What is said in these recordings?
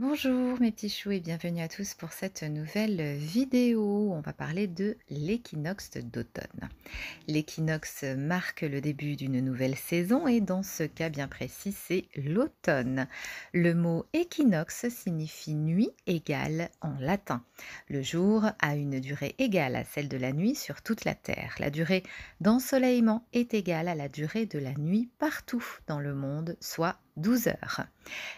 Bonjour mes petits choux et bienvenue à tous pour cette nouvelle vidéo. On va parler de l'équinoxe d'automne. L'équinoxe marque le début d'une nouvelle saison et dans ce cas bien précis, c'est l'automne. Le mot équinoxe signifie nuit égale en latin. Le jour a une durée égale à celle de la nuit sur toute la Terre. La durée d'ensoleillement est égale à la durée de la nuit partout dans le monde, soit 12 heures.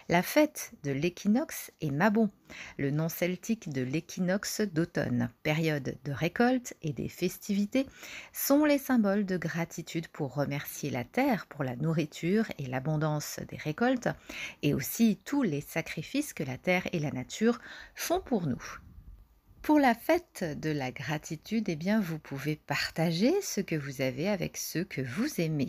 La fête de l'équinoxe est Mabon, le nom celtique de l'équinoxe d'automne. Période de récolte et des festivités sont les symboles de gratitude pour remercier la terre pour la nourriture et l'abondance des récoltes, et aussi tous les sacrifices que la terre et la nature font pour nous. Pour la fête de la gratitude, eh bien, vous pouvez partager ce que vous avez avec ceux que vous aimez.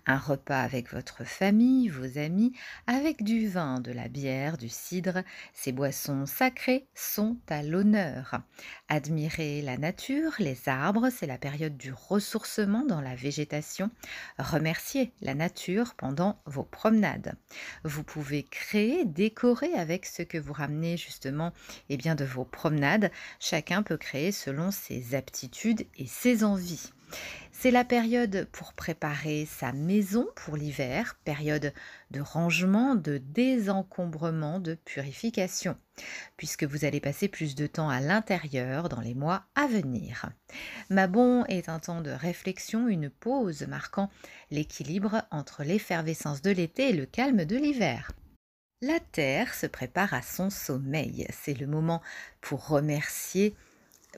Un repas avec votre famille, vos amis, avec du vin, de la bière, du cidre. Ces boissons sacrées sont à l'honneur. Admirer la nature, les arbres, c'est la période du ressourcement dans la végétation. Remercier la nature pendant vos promenades. Vous pouvez créer, décorer avec ce que vous ramenez justement de vos promenades. Chacun peut créer selon ses aptitudes et ses envies. C'est la période pour préparer sa maison pour l'hiver, période de rangement, de désencombrement, de purification, puisque vous allez passer plus de temps à l'intérieur dans les mois à venir. Mabon est un temps de réflexion, une pause marquant l'équilibre entre l'effervescence de l'été et le calme de l'hiver. La Terre se prépare à son sommeil. C'est le moment pour remercier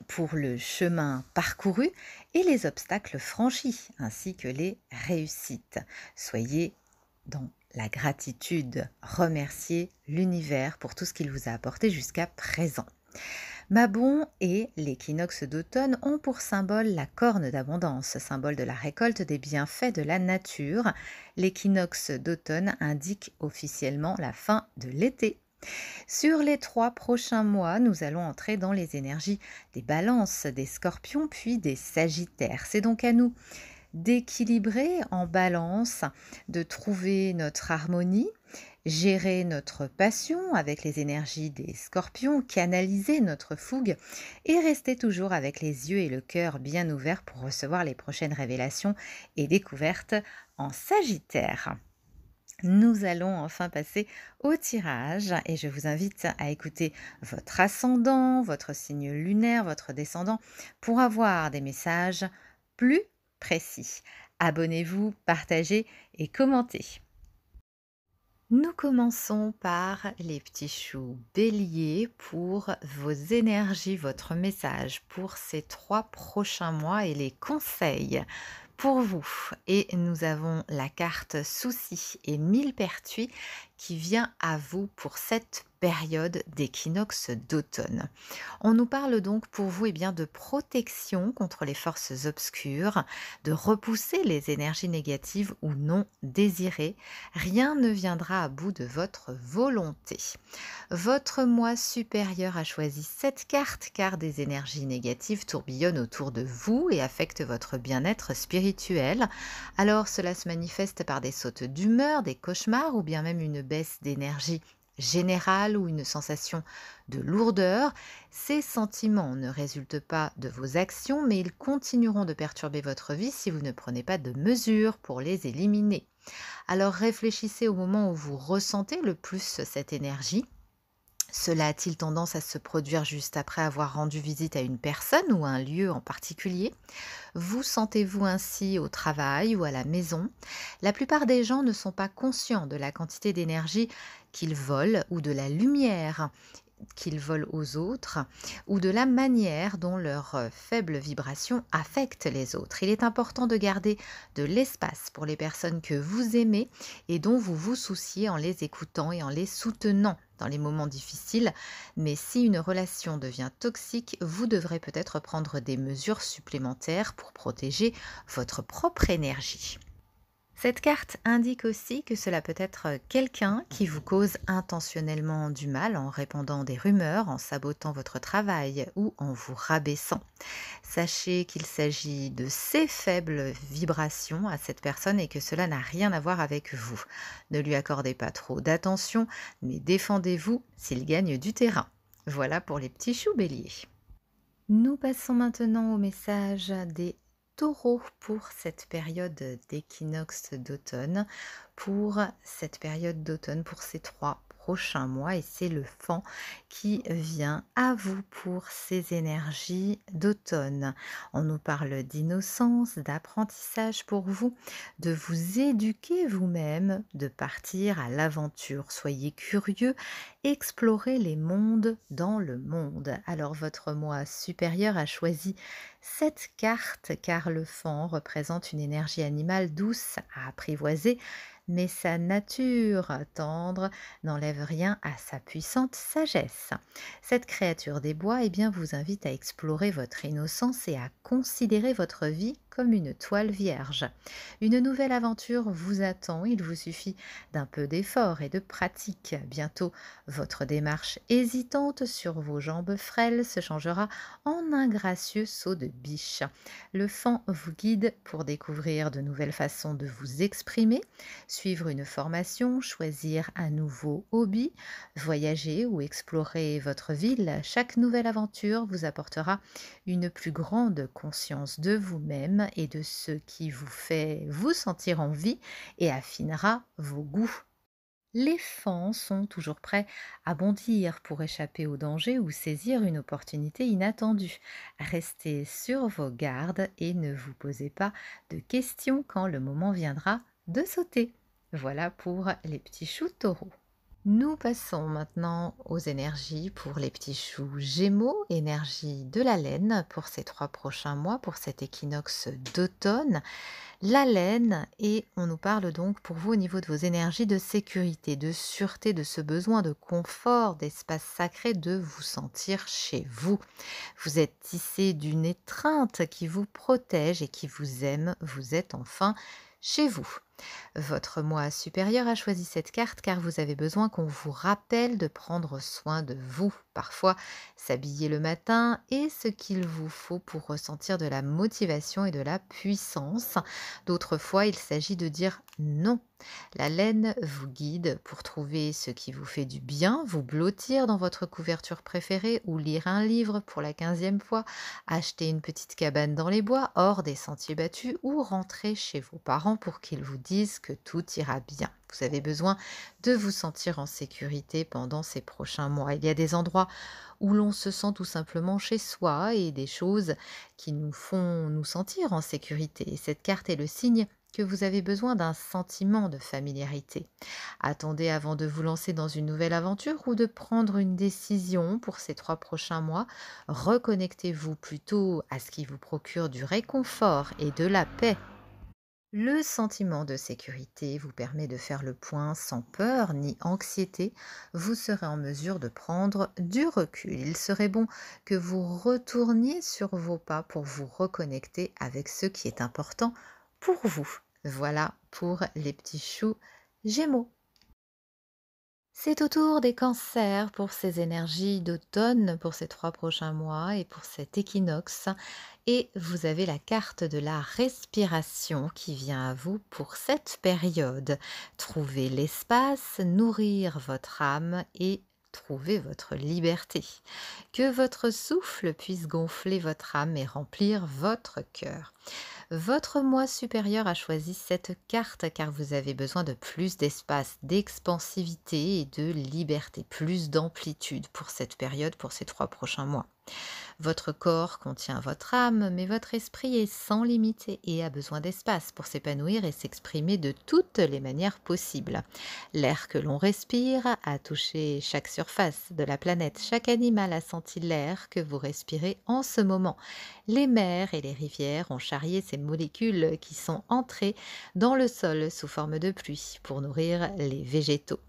pour le chemin parcouru et les obstacles franchis, ainsi que les réussites. Soyez dans la gratitude, remerciez l'univers pour tout ce qu'il vous a apporté jusqu'à présent. Mabon et l'équinoxe d'automne ont pour symbole la corne d'abondance, symbole de la récolte des bienfaits de la nature. L'équinoxe d'automne indique officiellement la fin de l'été. Sur les 3 prochains mois, nous allons entrer dans les énergies des balances, des scorpions, puis des sagittaires. C'est donc à nous d'équilibrer en balance, de trouver notre harmonie, gérer notre passion avec les énergies des scorpions, canaliser notre fougue et rester toujours avec les yeux et le cœur bien ouverts pour recevoir les prochaines révélations et découvertes en Sagittaire. Nous allons enfin passer au tirage et je vous invite à écouter votre ascendant, votre signe lunaire, votre descendant pour avoir des messages plus précis. Abonnez-vous, partagez et commentez. Nous commençons par les petits choux bélier pour vos énergies, votre message pour ces 3 prochains mois et les conseils pour vous. Et nous avons la carte soucis et millepertuis qui vient à vous pour cette période d'équinoxe d'automne. On nous parle donc pour vous de protection contre les forces obscures, de repousser les énergies négatives ou non désirées. Rien ne viendra à bout de votre volonté. Votre moi supérieur a choisi cette carte car des énergies négatives tourbillonnent autour de vous et affectent votre bien-être spirituel. Alors cela se manifeste par des sautes d'humeur, des cauchemars ou bien même une baisse d'énergie générale ou une sensation de lourdeur. Ces sentiments ne résultent pas de vos actions, mais ils continueront de perturber votre vie si vous ne prenez pas de mesures pour les éliminer. Alors réfléchissez au moment où vous ressentez le plus cette énergie. Cela a-t-il tendance à se produire juste après avoir rendu visite à une personne ou à un lieu en particulier? Vous sentez-vous ainsi au travail ou à la maison? La plupart des gens ne sont pas conscients de la quantité d'énergie qu'ils volent ou de la lumière qu'ils volent aux autres ou de la manière dont leurs faibles vibrations affectent les autres. Il est important de garder de l'espace pour les personnes que vous aimez et dont vous vous souciez en les écoutant et en les soutenant dans les moments difficiles. Mais si une relation devient toxique, vous devrez peut-être prendre des mesures supplémentaires pour protéger votre propre énergie. Cette carte indique aussi que cela peut être quelqu'un qui vous cause intentionnellement du mal en répandant des rumeurs, en sabotant votre travail ou en vous rabaissant. Sachez qu'il s'agit de ces faibles vibrations à cette personne et que cela n'a rien à voir avec vous. Ne lui accordez pas trop d'attention, mais défendez-vous s'il gagne du terrain. Voilà pour les petits choux béliers. Nous passons maintenant au message des taureaux pour cette période d'équinoxe d'automne. Pour cette période d'automne, pour ces 3 prochains mois, et c'est le fan qui vient à vous pour ces énergies d'automne. On nous parle d'innocence, d'apprentissage pour vous, de vous éduquer vous-même, de partir à l'aventure. Soyez curieux, explorez les mondes dans le monde. Alors votre moi supérieur a choisi cette carte car le fan représente une énergie animale douce à apprivoiser, mais sa nature tendre n'enlève rien à sa puissante sagesse. Cette créature des bois vous invite à explorer votre innocence et à considérer votre vie comme une toile vierge. Une nouvelle aventure vous attend, il vous suffit d'un peu d'effort et de pratique. Bientôt, votre démarche hésitante sur vos jambes frêles se changera en un gracieux saut de biche. Le fan vous guide pour découvrir de nouvelles façons de vous exprimer, suivre une formation, choisir un nouveau hobby, voyager ou explorer votre ville. Chaque nouvelle aventure vous apportera une plus grande conscience de vous-même et de ce qui vous fait vous sentir en vie et affinera vos goûts. Les fans sont toujours prêts à bondir pour échapper au danger ou saisir une opportunité inattendue. Restez sur vos gardes et ne vous posez pas de questions quand le moment viendra de sauter. Voilà pour les petits choux taureaux. Nous passons maintenant aux énergies pour les petits choux Gémeaux, énergie de la laine pour ces 3 prochains mois, pour cet équinoxe d'automne. La laine, et on nous parle donc pour vous au niveau de vos énergies de sécurité, de sûreté, de ce besoin de confort, d'espace sacré, de vous sentir chez vous. Vous êtes tissé d'une étreinte qui vous protège et qui vous aime, vous êtes enfin chez vous. Votre moi supérieur a choisi cette carte car vous avez besoin qu'on vous rappelle de prendre soin de vous. Parfois, s'habiller le matin est ce qu'il vous faut pour ressentir de la motivation et de la puissance. D'autres fois, il s'agit de dire non. La laine vous guide pour trouver ce qui vous fait du bien, vous blottir dans votre couverture préférée ou lire un livre pour la 15e fois, acheter une petite cabane dans les bois, hors des sentiers battus ou rentrer chez vos parents pour qu'ils vous disent que tout ira bien. Vous avez besoin de vous sentir en sécurité pendant ces prochains mois. Il y a des endroits où l'on se sent tout simplement chez soi et des choses qui nous font nous sentir en sécurité. Et cette carte est le signe que vous avez besoin d'un sentiment de familiarité. Attendez avant de vous lancer dans une nouvelle aventure ou de prendre une décision pour ces 3 prochains mois. Reconnectez-vous plutôt à ce qui vous procure du réconfort et de la paix. Le sentiment de sécurité vous permet de faire le point sans peur ni anxiété. Vous serez en mesure de prendre du recul. Il serait bon que vous retourniez sur vos pas pour vous reconnecter avec ce qui est important pour vous. Voilà pour les petits choux Gémeaux. C'est au tour des cancers pour ces énergies d'automne, pour ces 3 prochains mois et pour cet équinoxe. Et vous avez la carte de la respiration qui vient à vous pour cette période. Trouvez l'espace, nourrir votre âme et trouver votre liberté. Que votre souffle puisse gonfler votre âme et remplir votre cœur. Votre moi supérieur a choisi cette carte car vous avez besoin de plus d'espace, d'expansivité et de liberté, plus d'amplitude pour cette période, pour ces 3 prochains mois. Votre corps contient votre âme, mais votre esprit est sans limite et a besoin d'espace pour s'épanouir et s'exprimer de toutes les manières possibles. L'air que l'on respire a touché chaque surface de la planète. Chaque animal a senti l'air que vous respirez en ce moment. Les mers et les rivières ont charrié ces molécules qui sont entrées dans le sol sous forme de pluie pour nourrir les végétaux.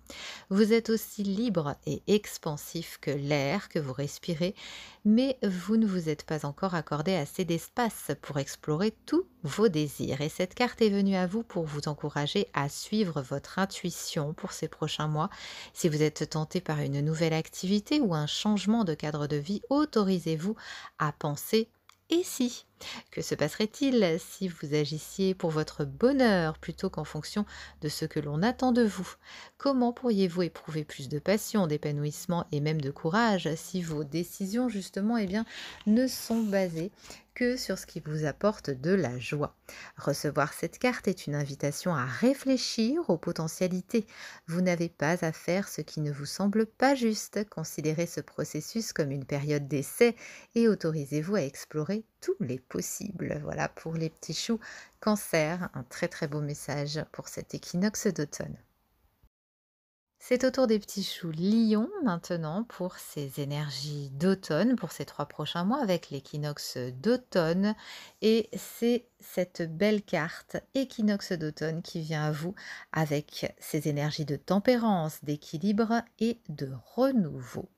Vous êtes aussi libre et expansif que l'air que vous respirez, mais vous ne vous êtes pas encore accordé assez d'espace pour explorer tous vos désirs. Et cette carte est venue à vous pour vous encourager à suivre votre intuition pour ces prochains mois. Si vous êtes tenté par une nouvelle activité ou un changement de cadre de vie, autorisez-vous à penser et si? Que se passerait-il si vous agissiez pour votre bonheur plutôt qu'en fonction de ce que l'on attend de vous? Comment pourriez-vous éprouver plus de passion, d'épanouissement et même de courage si vos décisions justement ne sont basées que sur ce qui vous apporte de la joie? Recevoir cette carte est une invitation à réfléchir aux potentialités. Vous n'avez pas à faire ce qui ne vous semble pas juste. Considérez ce processus comme une période d'essai et autorisez-vous à explorer tous les possibles. Voilà pour les petits choux Cancer, un très très beau message pour cet équinoxe d'automne. C'est au tour des petits choux Lion maintenant pour ces énergies d'automne, pour ces 3 prochains mois avec l'équinoxe d'automne. Et c'est cette belle carte équinoxe d'automne qui vient à vous avec ces énergies de tempérance, d'équilibre et de renouveau.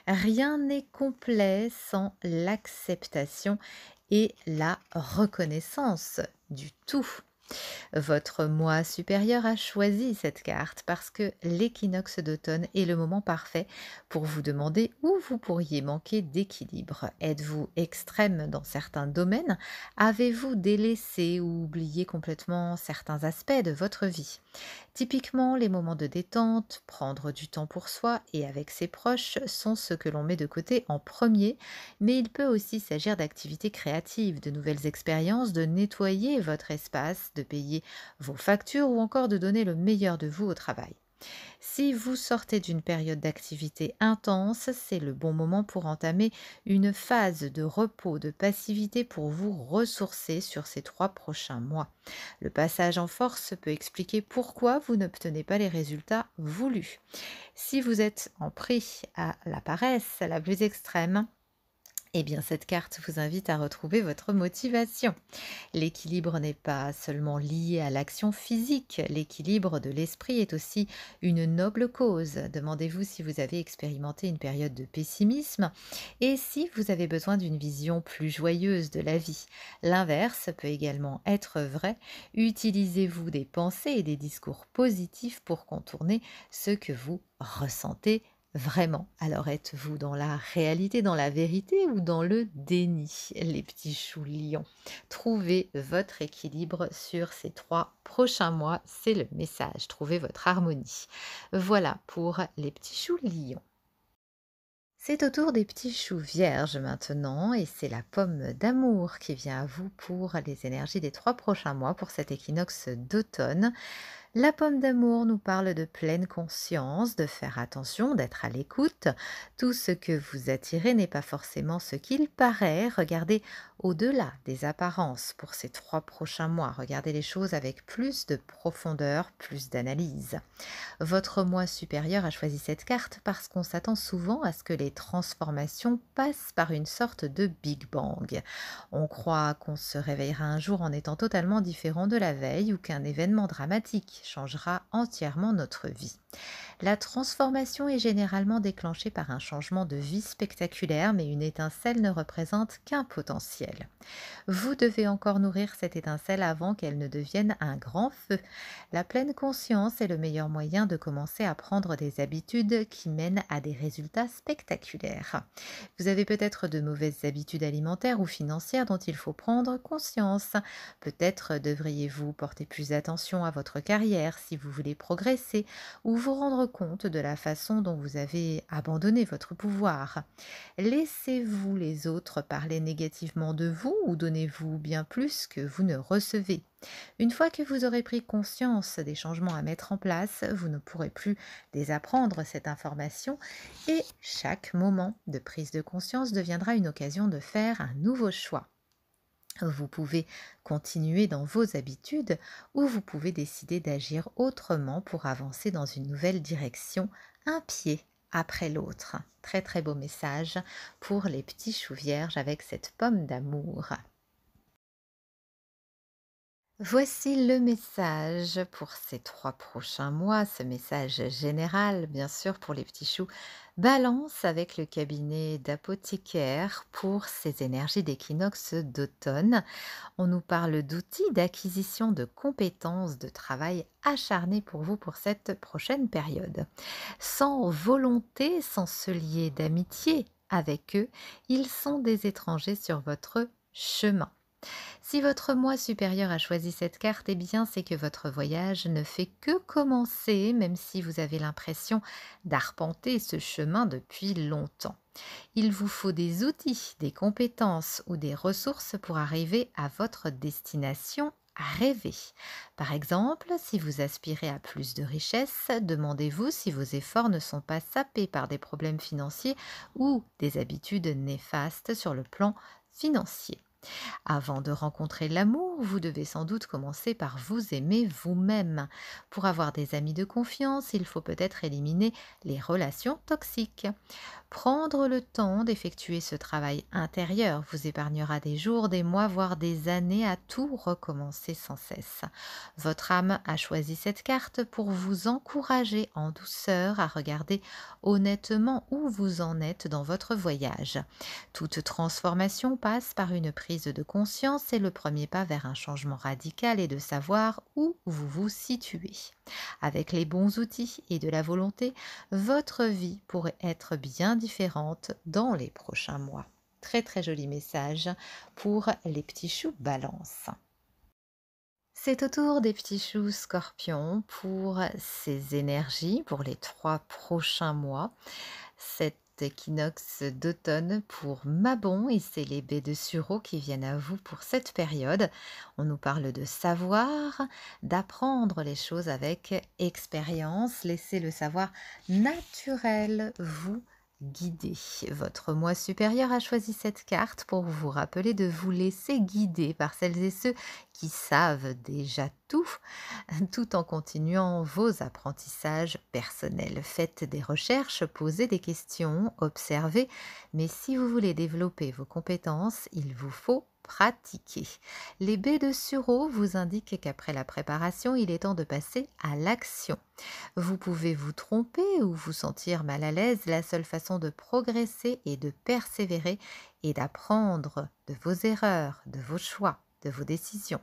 Rien n'est complet sans l'acceptation et la reconnaissance du tout. Votre moi supérieur a choisi cette carte parce que l'équinoxe d'automne est le moment parfait pour vous demander où vous pourriez manquer d'équilibre. Êtes-vous extrême dans certains domaines? Avez-vous délaissé ou oublié complètement certains aspects de votre vie? Typiquement, les moments de détente, prendre du temps pour soi et avec ses proches sont ceux que l'on met de côté en premier, mais il peut aussi s'agir d'activités créatives, de nouvelles expériences, de nettoyer votre espace, de payer vos factures ou encore de donner le meilleur de vous au travail. Si vous sortez d'une période d'activité intense, c'est le bon moment pour entamer une phase de repos, de passivité pour vous ressourcer sur ces 3 prochains mois. Le passage en force peut expliquer pourquoi vous n'obtenez pas les résultats voulus. Si vous êtes en prix à la paresse la plus extrême, eh bien, cette carte vous invite à retrouver votre motivation. L'équilibre n'est pas seulement lié à l'action physique, l'équilibre de l'esprit est aussi une noble cause. Demandez-vous si vous avez expérimenté une période de pessimisme et si vous avez besoin d'une vision plus joyeuse de la vie. L'inverse peut également être vrai. Utilisez-vous des pensées et des discours positifs pour contourner ce que vous ressentez vraiment. Alors êtes-vous dans la réalité, dans la vérité ou dans le déni, les petits choux lions? Trouvez votre équilibre sur ces 3 prochains mois, c'est le message. Trouvez votre harmonie. Voilà pour les petits choux lions. C'est au tour des petits choux vierges maintenant et c'est la pomme d'amour qui vient à vous pour les énergies des 3 prochains mois pour cet équinoxe d'automne. La pomme d'amour nous parle de pleine conscience, de faire attention, d'être à l'écoute. Tout ce que vous attirez n'est pas forcément ce qu'il paraît. Regardez au-delà des apparences pour ces 3 prochains mois. Regardez les choses avec plus de profondeur, plus d'analyse. Votre moi supérieur a choisi cette carte parce qu'on s'attend souvent à ce que les transformations passent par une sorte de Big Bang. On croit qu'on se réveillera un jour en étant totalement différent de la veille ou qu'un événement dramatique changera entièrement notre vie. La transformation est généralement déclenchée par un changement de vie spectaculaire, mais une étincelle ne représente qu'un potentiel. Vous devez encore nourrir cette étincelle avant qu'elle ne devienne un grand feu. La pleine conscience est le meilleur moyen de commencer à prendre des habitudes qui mènent à des résultats spectaculaires. Vous avez peut-être de mauvaises habitudes alimentaires ou financières dont il faut prendre conscience. Peut-être devriez-vous porter plus attention à votre carrière si vous voulez progresser ou vous rendre compte de la façon dont vous avez abandonné votre pouvoir. Laissez-vous les autres parler négativement de vous ou donnez-vous bien plus que vous ne recevez? Une fois que vous aurez pris conscience des changements à mettre en place, vous ne pourrez plus désapprendre cette information et chaque moment de prise de conscience deviendra une occasion de faire un nouveau choix. Vous pouvez continuer dans vos habitudes ou vous pouvez décider d'agir autrement pour avancer dans une nouvelle direction, un pied après l'autre. Très très beau message pour les petits choux vierges avec cette pomme d'amour. Voici le message pour ces 3 prochains mois, ce message général, bien sûr, pour les petits choux. Balance avec le cabinet d'apothicaire pour ces énergies d'équinoxe d'automne. On nous parle d'outils d'acquisition de compétences, de travail acharné pour vous pour cette prochaine période. Sans volonté, sans se lier d'amitié avec eux, ils sont des étrangers sur votre chemin. Si votre moi supérieur a choisi cette carte, eh bien c'est que votre voyage ne fait que commencer, même si vous avez l'impression d'arpenter ce chemin depuis longtemps. Il vous faut des outils, des compétences ou des ressources pour arriver à votre destination rêvée. Par exemple, si vous aspirez à plus de richesse, demandez-vous si vos efforts ne sont pas sapés par des problèmes financiers ou des habitudes néfastes sur le plan financier. Avant de rencontrer l'amour, vous devez sans doute commencer par vous aimer vous-même. Pour avoir des amis de confiance, il faut peut-être éliminer les relations toxiques. Prendre le temps d'effectuer ce travail intérieur vous épargnera des jours, des mois, voire des années à tout recommencer sans cesse. Votre âme a choisi cette carte pour vous encourager en douceur à regarder honnêtement où vous en êtes dans votre voyage. Toute transformation passe par une prise de conscience et le premier pas vers un changement radical est de savoir où vous vous situez. Avec les bons outils et de la volonté, votre vie pourrait être bien différente dans les prochains mois. Très très joli message pour les petits choux balance. C'est au tour des petits choux scorpions pour ces énergies pour les 3 prochains mois. Cet équinoxe d'automne pour Mabon et c'est les baies de sureau qui viennent à vous pour cette période. On nous parle de savoir, d'apprendre les choses avec expérience, laissez le savoir naturel vous guider. Votre moi supérieur a choisi cette carte pour vous rappeler de vous laisser guider par celles et ceux qui savent déjà tout, tout en continuant vos apprentissages personnels. Faites des recherches, posez des questions, observez, mais si vous voulez développer vos compétences, il vous faut pratiquer. Les baies de sureau vous indiquent qu'après la préparation, il est temps de passer à l'action. Vous pouvez vous tromper ou vous sentir mal à l'aise. La seule façon de progresser et de persévérer est d'apprendre de vos erreurs, de vos choix, de vos décisions.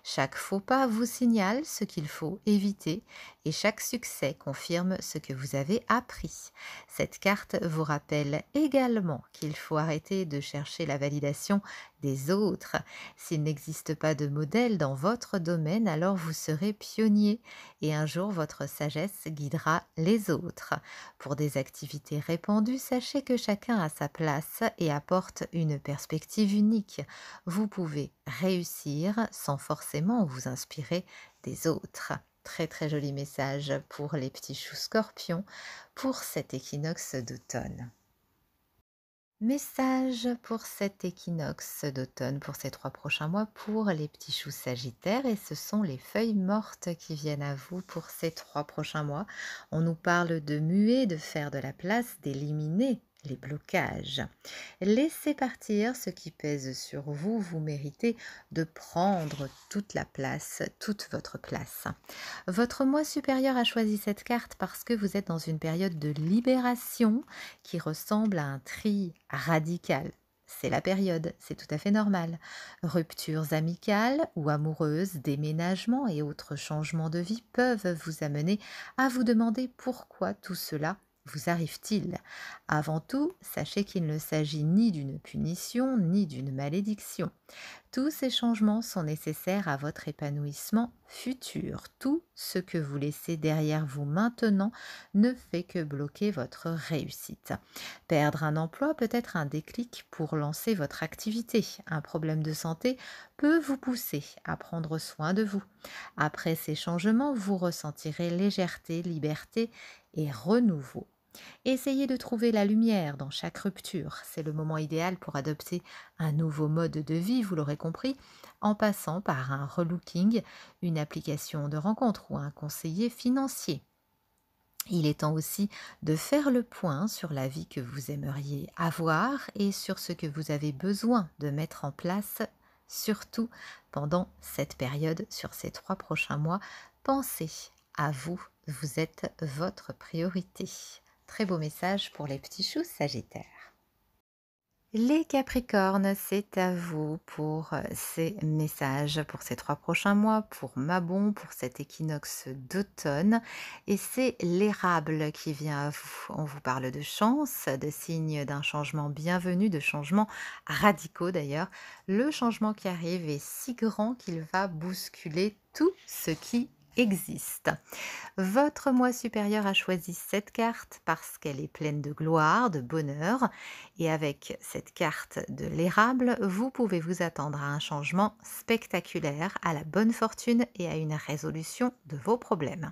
Chaque faux pas vous signale ce qu'il faut éviter et chaque succès confirme ce que vous avez appris. Cette carte vous rappelle également qu'il faut arrêter de chercher la validation des autres. S'il n'existe pas de modèle dans votre domaine, alors vous serez pionnier et un jour votre sagesse guidera les autres. Pour des activités répandues, sachez que chacun a sa place et apporte une perspective unique. Vous pouvez réussir sans forcément vous inspirer des autres. Très très joli message pour les petits choux scorpions pour cet équinoxe d'automne. Message pour cet équinoxe d'automne, pour ces 3 prochains mois, pour les petits choux sagittaires, et ce sont les feuilles mortes qui viennent à vous pour ces 3 prochains mois. On nous parle de muer, de faire de la place, d'éliminer les blocages. Laissez partir ce qui pèse sur vous, vous méritez de prendre toute la place, toute votre place. Votre moi supérieur a choisi cette carte parce que vous êtes dans une période de libération qui ressemble à un tri radical. C'est la période, c'est tout à fait normal. Ruptures amicales ou amoureuses, déménagements et autres changements de vie peuvent vous amener à vous demander pourquoi tout cela vous arrive-t-il. Avant tout, sachez qu'il ne s'agit ni d'une punition ni d'une malédiction. Tous ces changements sont nécessaires à votre épanouissement futur. Tout ce que vous laissez derrière vous maintenant ne fait que bloquer votre réussite. Perdre un emploi peut être un déclic pour lancer votre activité. Un problème de santé peut vous pousser à prendre soin de vous. Après ces changements, vous ressentirez légèreté, liberté et renouveau. Essayez de trouver la lumière dans chaque rupture. C'est le moment idéal pour adopter un nouveau mode de vie, vous l'aurez compris, en passant par un relooking, une application de rencontre ou un conseiller financier. Il est temps aussi de faire le point sur la vie que vous aimeriez avoir et sur ce que vous avez besoin de mettre en place surtout pendant cette période, sur ces 3 prochains mois. Pensez à vous, vous êtes votre priorité. Très beau message pour les petits choux Sagittaires. Les Capricornes, c'est à vous pour ces messages pour ces 3 prochains mois, pour Mabon, pour cet équinoxe d'automne. Et c'est l'érable qui vient à vous. On vous parle de chance, de signes d'un changement bienvenu, de changements radicaux d'ailleurs. Le changement qui arrive est si grand qu'il va bousculer tout ce qui existe. Votre moi supérieur a choisi cette carte parce qu'elle est pleine de gloire, de bonheur. Et avec cette carte de l'érable, vous pouvez vous attendre à un changement spectaculaire, à la bonne fortune et à une résolution de vos problèmes.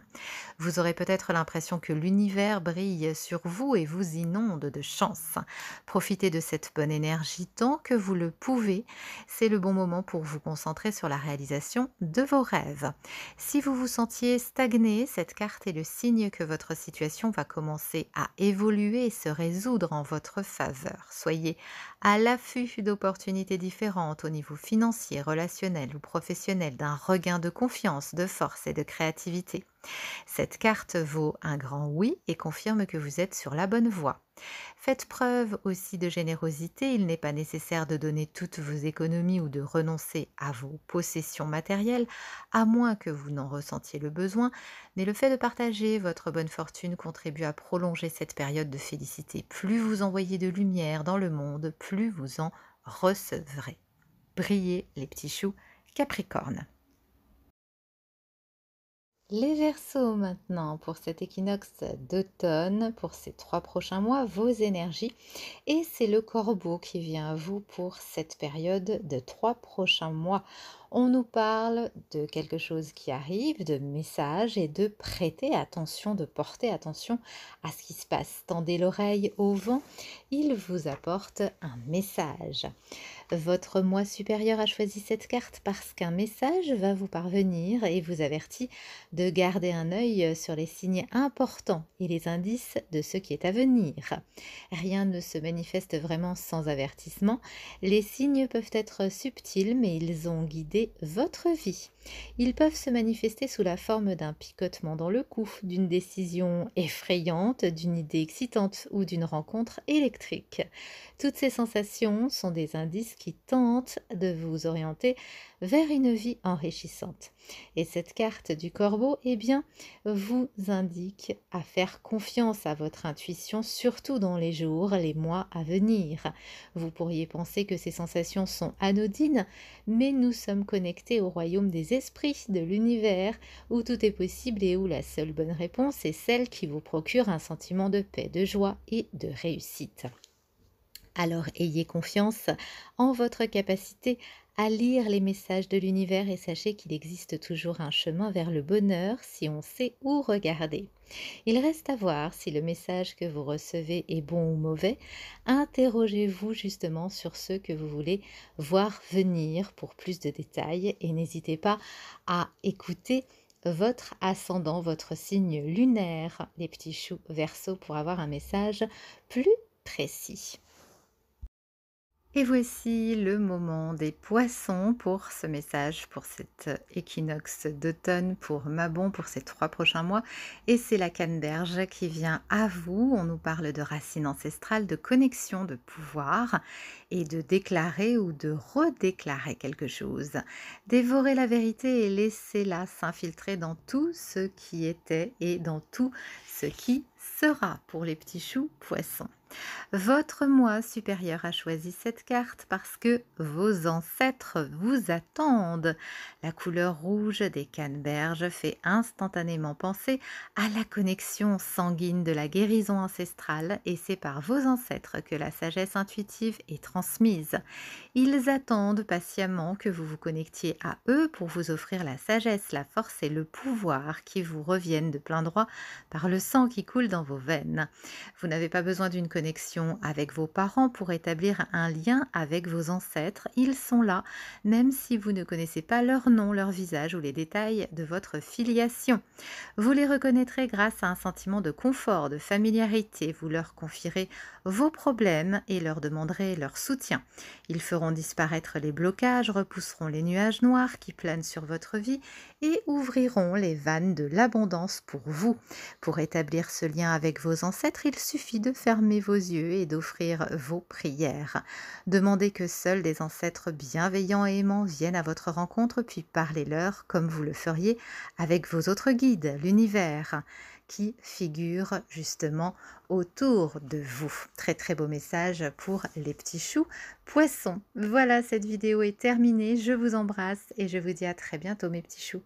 Vous aurez peut-être l'impression que l'univers brille sur vous et vous inonde de chance. Profitez de cette bonne énergie tant que vous le pouvez. C'est le bon moment pour vous concentrer sur la réalisation de vos rêves. Si vous vous sentiez stagné, cette carte est le signe que votre situation va commencer à évoluer et se résoudre en votre faveur. Soyez à l'affût d'opportunités différentes au niveau financier, relationnel ou professionnel, d'un regain de confiance, de force et de créativité. Cette carte vaut un grand oui et confirme que vous êtes sur la bonne voie. Faites preuve aussi de générosité, il n'est pas nécessaire de donner toutes vos économies ou de renoncer à vos possessions matérielles, à moins que vous n'en ressentiez le besoin, mais le fait de partager votre bonne fortune contribue à prolonger cette période de félicité. Plus vous envoyez de lumière dans le monde, plus vous en recevrez. Brillez les petits choux Capricorne. Les Verseaux maintenant, pour cet équinoxe d'automne, pour ces 3 prochains mois, vos énergies. Et c'est le Corbeau qui vient à vous pour cette période de 3 prochains mois. On nous parle de quelque chose qui arrive, de messages et de prêter attention, de porter attention à ce qui se passe. Tendez l'oreille au vent, il vous apporte un message. Votre moi supérieur a choisi cette carte parce qu'un message va vous parvenir et vous avertit de garder un œil sur les signes importants et les indices de ce qui est à venir. Rien ne se manifeste vraiment sans avertissement. Les signes peuvent être subtils, mais ils ont guidé votre vie. Ils peuvent se manifester sous la forme d'un picotement dans le cou, d'une décision effrayante, d'une idée excitante ou d'une rencontre électrique. Toutes ces sensations sont des indices qui tentent de vous orienter vers une vie enrichissante. Et cette carte du Corbeau, eh bien, vous indique à faire confiance à votre intuition, surtout dans les jours, les mois à venir. Vous pourriez penser que ces sensations sont anodines, mais nous sommes connectés au royaume des esprits, de l'univers, où tout est possible et où la seule bonne réponse est celle qui vous procure un sentiment de paix, de joie et de réussite. Alors ayez confiance en votre capacité à lire les messages de l'univers et sachez qu'il existe toujours un chemin vers le bonheur si on sait où regarder. Il reste à voir si le message que vous recevez est bon ou mauvais. Interrogez-vous justement sur ce que vous voulez voir venir pour plus de détails et n'hésitez pas à écouter votre ascendant, votre signe lunaire, les petits choux Verseaux, pour avoir un message plus précis. Et voici le moment des poissons pour ce message, pour cet équinoxe d'automne, pour Mabon, pour ces 3 prochains mois. Et c'est la canneberge qui vient à vous. On nous parle de racines ancestrales, de connexion, de pouvoir et de déclarer ou de redéclarer quelque chose. Dévorez la vérité et laissez-la s'infiltrer dans tout ce qui était et dans tout ce qui sera pour les petits choux poissons. Votre moi supérieur a choisi cette carte parce que vos ancêtres vous attendent. La couleur rouge des canneberges fait instantanément penser à la connexion sanguine de la guérison ancestrale et c'est par vos ancêtres que la sagesse intuitive est transmise. Ils attendent patiemment que vous vous connectiez à eux pour vous offrir la sagesse, la force et le pouvoir qui vous reviennent de plein droit par le sang qui coule dans vos veines. Vous n'avez pas besoin d'une connexion avec vos parents pour établir un lien avec vos ancêtres. Ils sont là, même si vous ne connaissez pas leur nom, leur visage ou les détails de votre filiation. Vous les reconnaîtrez grâce à un sentiment de confort, de familiarité. Vous leur confierez vos problèmes et leur demanderez leur soutien. Ils feront disparaître les blocages, repousseront les nuages noirs qui planent sur votre vie et ouvriront les vannes de l'abondance pour vous. Pour établir ce lien avec vos ancêtres, il suffit de fermer vos yeux et d'offrir vos prières. Demandez que seuls des ancêtres bienveillants et aimants viennent à votre rencontre, puis parlez-leur comme vous le feriez avec vos autres guides, l'univers, qui figure justement autour de vous. Très très beau message pour les petits choux poissons. Voilà, cette vidéo est terminée. Je vous embrasse et je vous dis à très bientôt mes petits choux.